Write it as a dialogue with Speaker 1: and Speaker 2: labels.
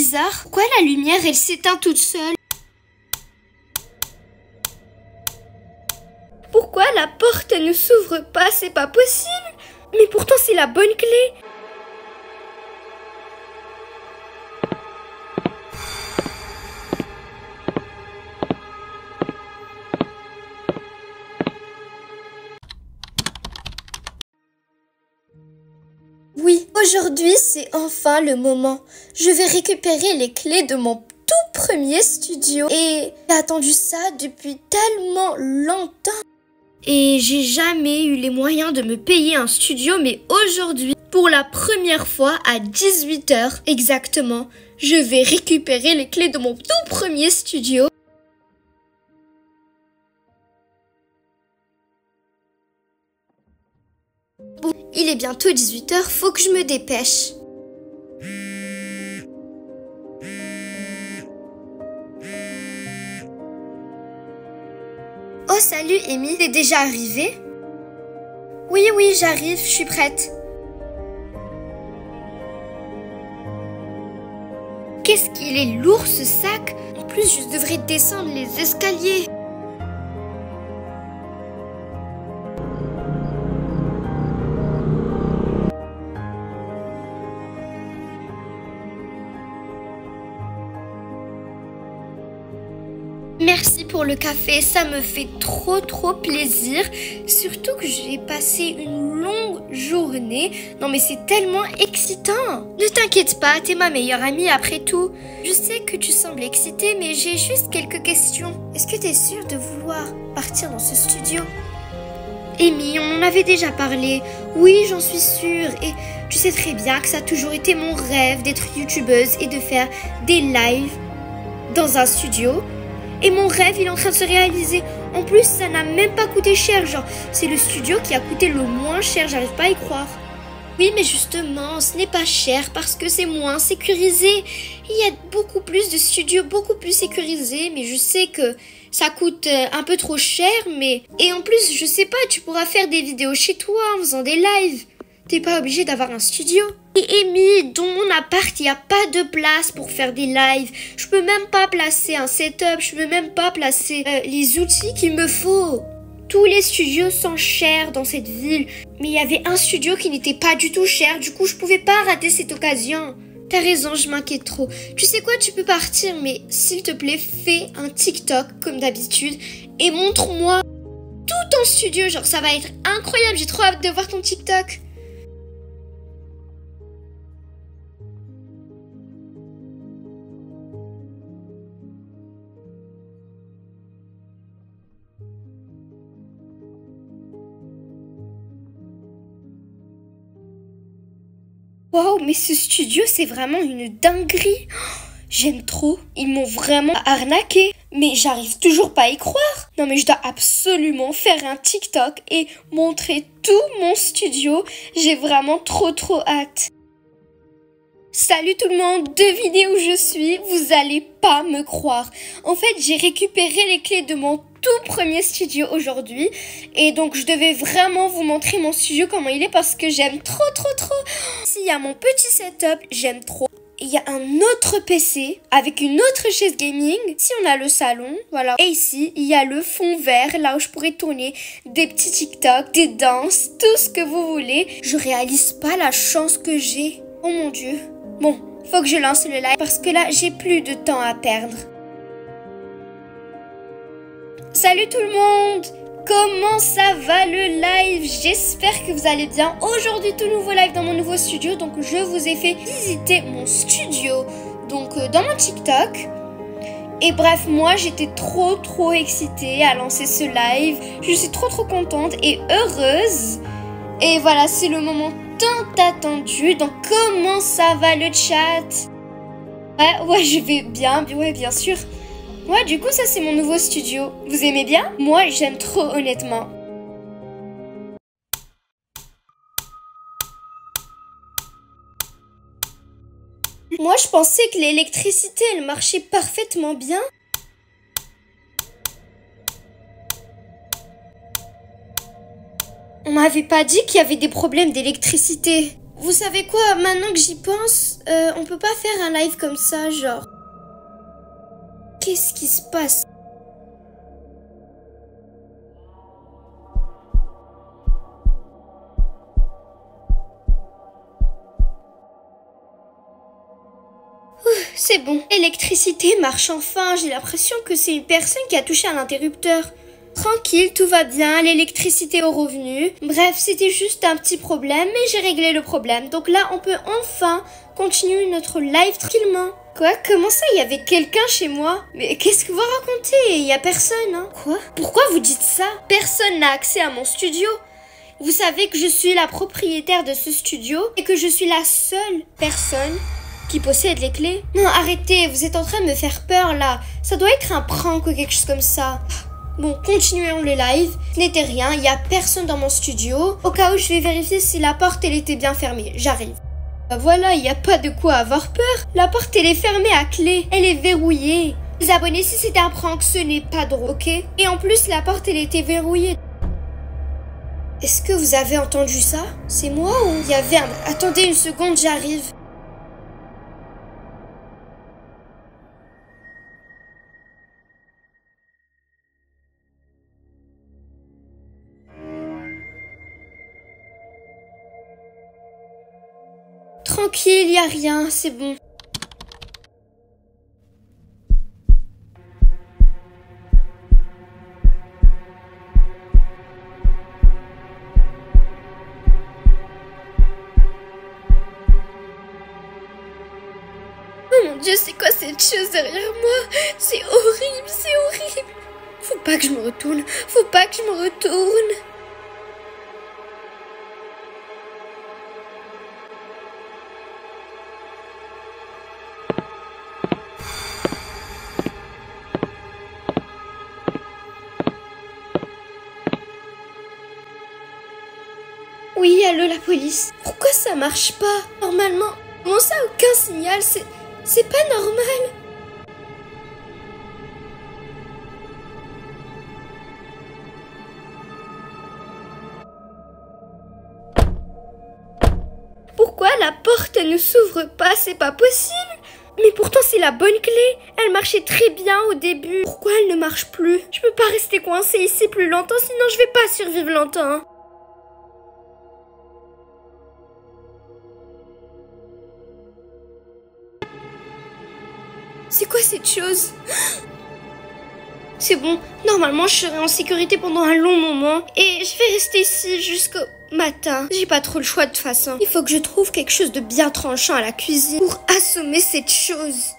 Speaker 1: bizarre. Pourquoi la lumière, elle s'éteint toute seule? Pourquoi la porte, elle ne s'ouvre pas? C'est pas possible. Mais pourtant, c'est la bonne clé. Oui, aujourd'hui, c'est enfin le moment. Je vais récupérer les clés de mon tout premier studio. Et j'ai attendu ça depuis tellement longtemps. Et j'ai jamais eu les moyens de me payer un studio, mais aujourd'hui, pour la première fois à 18 h exactement, je vais récupérer les clés de mon tout premier studio. Bon, il est bientôt 18 h, faut que je me dépêche. Oh salut Amy, t'es déjà arrivée? Oui, j'arrive, je suis prête. Qu'est-ce qu'il est lourd ce sac? En plus, je devrais descendre les escaliers. Merci pour le café, ça me fait trop plaisir. Surtout que j'ai passé une longue journée. Non mais c'est tellement excitant. Ne t'inquiète pas, t'es ma meilleure amie après tout. Je sais que tu sembles excitée, mais j'ai juste quelques questions. Est-ce que t'es sûre de vouloir partir dans ce studio? Amy, on en avait déjà parlé. Oui, j'en suis sûre. Et tu sais très bien que ça a toujours été mon rêve d'être youtubeuse et de faire des lives dans un studio. Et mon rêve, il est en train de se réaliser. En plus, ça n'a même pas coûté cher. Genre, c'est le studio qui a coûté le moins cher. J'arrive pas à y croire. Oui, mais justement, ce n'est pas cher parce que c'est moins sécurisé. Il y a beaucoup plus de studios, beaucoup plus sécurisés. Mais je sais que ça coûte un peu trop cher. Et en plus, je sais pas, tu pourras faire des vidéos chez toi en faisant des lives. T'es pas obligé d'avoir un studio. Et Amy, dans mon appart, il n'y a pas de place pour faire des lives. Je peux même pas placer un setup. Je peux même pas placer les outils qu'il me faut. Tous les studios sont chers dans cette ville. Mais il y avait un studio qui n'était pas du tout cher. Du coup, je pouvais pas rater cette occasion. T'as raison, je m'inquiète trop. Tu sais quoi, tu peux partir. Mais s'il te plaît, fais un TikTok comme d'habitude. Et montre-moi tout ton studio. Genre, ça va être incroyable. J'ai trop hâte de voir ton TikTok. Wow, mais ce studio, c'est vraiment une dinguerie. J'aime trop. Ils m'ont vraiment arnaqué. Mais j'arrive toujours pas à y croire. Non, mais je dois absolument faire un TikTok et montrer tout mon studio. J'ai vraiment trop hâte. Salut tout le monde, devinez où je suis, vous allez pas me croire. En fait, j'ai récupéré les clés de mon tout premier studio aujourd'hui. Et donc, je devais vraiment vous montrer mon studio, comment il est, parce que j'aime trop. Ici, il y a mon petit setup, j'aime trop. Il y a un autre PC avec une autre chaise gaming. Ici, on a le salon, voilà. Et ici, il y a le fond vert, là où je pourrais tourner des petits TikTok, des danses, tout ce que vous voulez. Je réalise pas la chance que j'ai. Oh mon Dieu. Bon, faut que je lance le live parce que là, j'ai plus de temps à perdre. Salut tout le monde! Comment ça va le live? J'espère que vous allez bien. Aujourd'hui, tout nouveau live dans mon nouveau studio. Donc, je vous ai fait visiter mon studio donc dans mon TikTok. Et bref, moi, j'étais trop excitée à lancer ce live. Je suis trop contente et heureuse. Et voilà, c'est le moment tant attendu. Donc, comment ça va le chat? Ouais, je vais bien. Ouais, bien sûr. Ouais, du coup, ça, c'est mon nouveau studio. Vous aimez bien? Moi, j'aime trop, honnêtement. Moi, je pensais que l'électricité, elle marchait parfaitement bien. On m'avait pas dit qu'il y avait des problèmes d'électricité. Vous savez quoi, maintenant que j'y pense, on peut pas faire un live comme ça, genre... Qu'est-ce qui se passe? C'est bon, l'électricité marche enfin, j'ai l'impression que c'est une personne qui a touché à l'interrupteur. Tranquille, tout va bien, l'électricité est revenue. Bref, c'était juste un petit problème, mais j'ai réglé le problème. Donc là, on peut enfin continuer notre live tranquillement. Quoi? Comment ça, il y avait quelqu'un chez moi? Mais qu'est-ce que vous racontez? Il y a personne, hein? Quoi? Pourquoi vous dites ça? Personne n'a accès à mon studio. Vous savez que je suis la propriétaire de ce studio et que je suis la seule personne qui possède les clés. Non, arrêtez, vous êtes en train de me faire peur là. Ça doit être un prank ou quelque chose comme ça. Bon, continuons le live. Ce n'était rien, il n'y a personne dans mon studio. Au cas où, je vais vérifier si la porte, elle était bien fermée. J'arrive. Bah voilà, il n'y a pas de quoi avoir peur. La porte, elle est fermée à clé. Elle est verrouillée. Les abonnés, si c'était un prank, ce n'est pas drôle, ok? Et en plus, la porte, elle était verrouillée. Est-ce que vous avez entendu ça? C'est moi ou il y avait un... Attendez une seconde, j'arrive. Tranquille, y a rien, c'est bon. Oh mon Dieu, c'est quoi cette chose derrière moi? C'est horrible, c'est horrible. Faut pas que je me retourne, faut pas que je me retourne. Oui, allô la police. Pourquoi ça marche pas? Normalement, comment ça aucun signal? C'est pas normal. Pourquoi la porte ne s'ouvre pas? C'est pas possible. Mais pourtant c'est la bonne clé. Elle marchait très bien au début. Pourquoi elle ne marche plus? Je peux pas rester coincée ici plus longtemps, sinon je vais pas survivre longtemps. C'est quoi cette chose? C'est bon, normalement je serai en sécurité pendant un long moment et je vais rester ici jusqu'au matin. J'ai pas trop le choix de toute façon. Il faut que je trouve quelque chose de bien tranchant à la cuisine pour assommer cette chose.